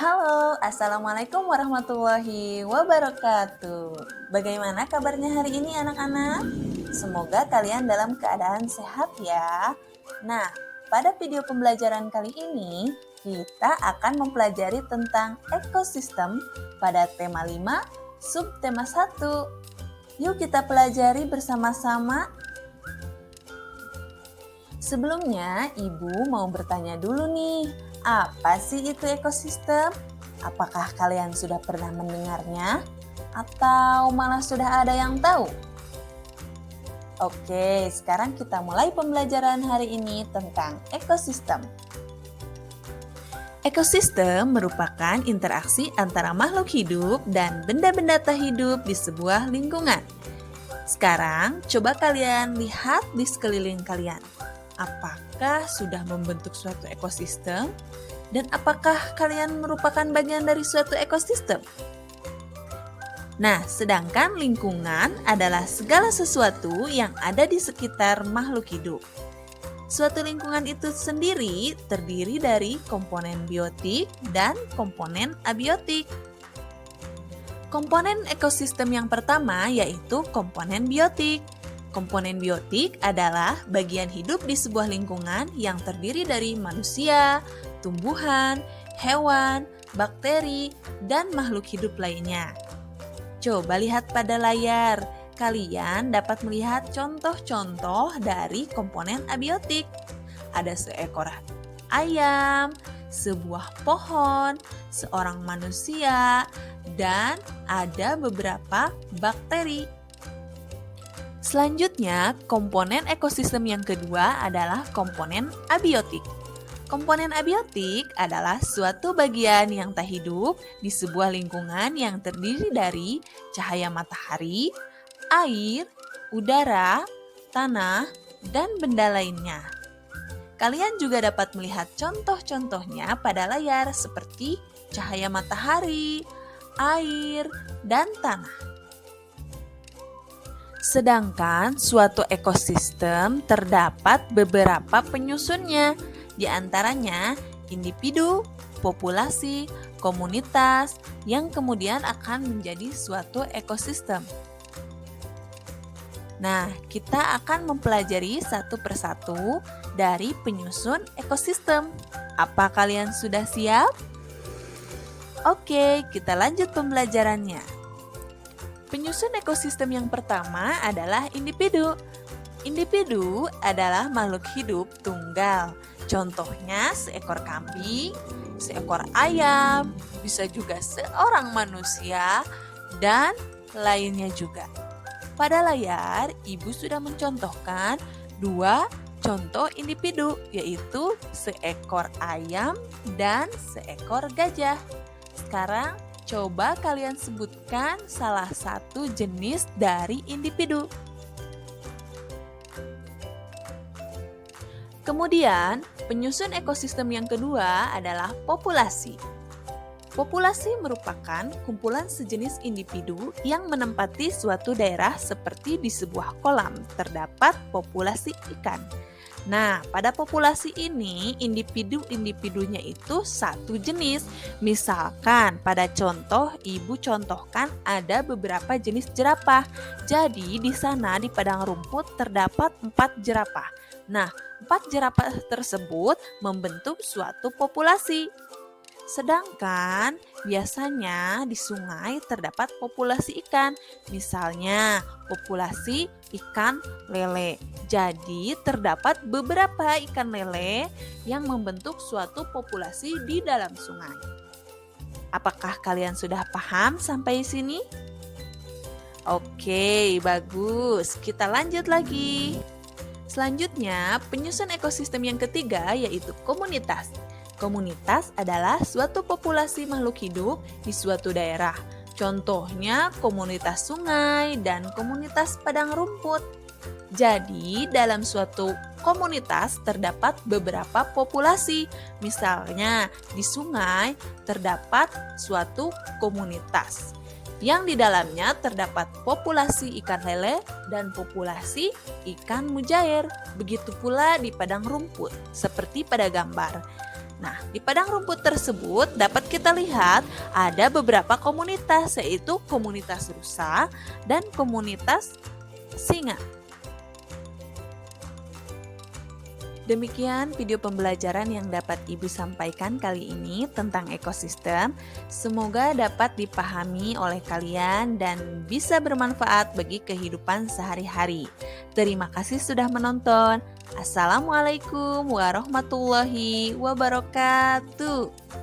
Halo, Assalamualaikum warahmatullahi wabarakatuh. Bagaimana kabarnya hari ini anak-anak? Semoga kalian dalam keadaan sehat ya. Nah, pada video pembelajaran kali ini, kita akan mempelajari tentang ekosistem pada tema 5, subtema 1. Yuk kita pelajari bersama-sama. Sebelumnya, Ibu mau bertanya dulu nih, apa sih itu ekosistem? Apakah kalian sudah pernah mendengarnya? Atau malah sudah ada yang tahu? Oke, sekarang kita mulai pembelajaran hari ini tentang ekosistem. Ekosistem merupakan interaksi antara makhluk hidup dan benda-benda tak hidup di sebuah lingkungan. Sekarang, coba kalian lihat di sekeliling kalian. Apakah sudah membentuk suatu ekosistem? Dan apakah kalian merupakan bagian dari suatu ekosistem? Nah, sedangkan lingkungan adalah segala sesuatu yang ada di sekitar makhluk hidup. Suatu lingkungan itu sendiri terdiri dari komponen biotik dan komponen abiotik. Komponen ekosistem yang pertama yaitu komponen biotik. Komponen biotik adalah bagian hidup di sebuah lingkungan yang terdiri dari manusia, tumbuhan, hewan, bakteri, dan makhluk hidup lainnya. Coba lihat pada layar, kalian dapat melihat contoh-contoh dari komponen abiotik. Ada seekor ayam, sebuah pohon, seorang manusia, dan ada beberapa bakteri. Selanjutnya, komponen ekosistem yang kedua adalah komponen abiotik. Komponen abiotik adalah suatu bagian yang tak hidup di sebuah lingkungan yang terdiri dari cahaya matahari, air, udara, tanah, dan benda lainnya. Kalian juga dapat melihat contoh-contohnya pada layar seperti cahaya matahari, air, dan tanah. Sedangkan suatu ekosistem terdapat beberapa penyusunnya, di antaranya individu, populasi, komunitas, yang kemudian akan menjadi suatu ekosistem. Nah, kita akan mempelajari satu persatu dari penyusun ekosistem. Apa kalian sudah siap? Oke, kita lanjut pembelajarannya. Penyusun ekosistem yang pertama adalah individu. Individu adalah makhluk hidup tunggal. Contohnya seekor kambing, seekor ayam, bisa juga seorang manusia, dan lainnya juga. Pada layar, Ibu sudah mencontohkan dua contoh individu, yaitu seekor ayam dan seekor gajah. Sekarang, coba kalian sebutkan salah satu jenis dari individu. Kemudian, penyusun ekosistem yang kedua adalah populasi. Populasi merupakan kumpulan sejenis individu yang menempati suatu daerah seperti di sebuah kolam terdapat populasi ikan. Nah, pada populasi ini, individu-individunya itu satu jenis. Misalkan, pada contoh, Ibu contohkan ada beberapa jenis jerapah. Jadi, di sana di padang rumput terdapat 4 jerapah. Nah, 4 jerapah tersebut membentuk suatu populasi. Sedangkan biasanya di sungai terdapat populasi ikan, misalnya populasi ikan lele. Jadi terdapat beberapa ikan lele yang membentuk suatu populasi di dalam sungai. Apakah kalian sudah paham sampai sini? Oke, bagus. Kita lanjut lagi. Selanjutnya, penyusun ekosistem yang ketiga yaitu komunitas. Komunitas adalah suatu populasi makhluk hidup di suatu daerah. Contohnya komunitas sungai dan komunitas padang rumput. Jadi, dalam suatu komunitas terdapat beberapa populasi. Misalnya, di sungai terdapat suatu komunitas yang di dalamnya terdapat populasi ikan lele dan populasi ikan mujair. Begitu pula di padang rumput, seperti pada gambar. Nah, di padang rumput tersebut dapat kita lihat ada beberapa komunitas, yaitu komunitas rusa dan komunitas singa. Demikian video pembelajaran yang dapat Ibu sampaikan kali ini tentang ekosistem. Semoga dapat dipahami oleh kalian dan bisa bermanfaat bagi kehidupan sehari-hari. Terima kasih sudah menonton. Assalamualaikum warahmatullahi wabarakatuh.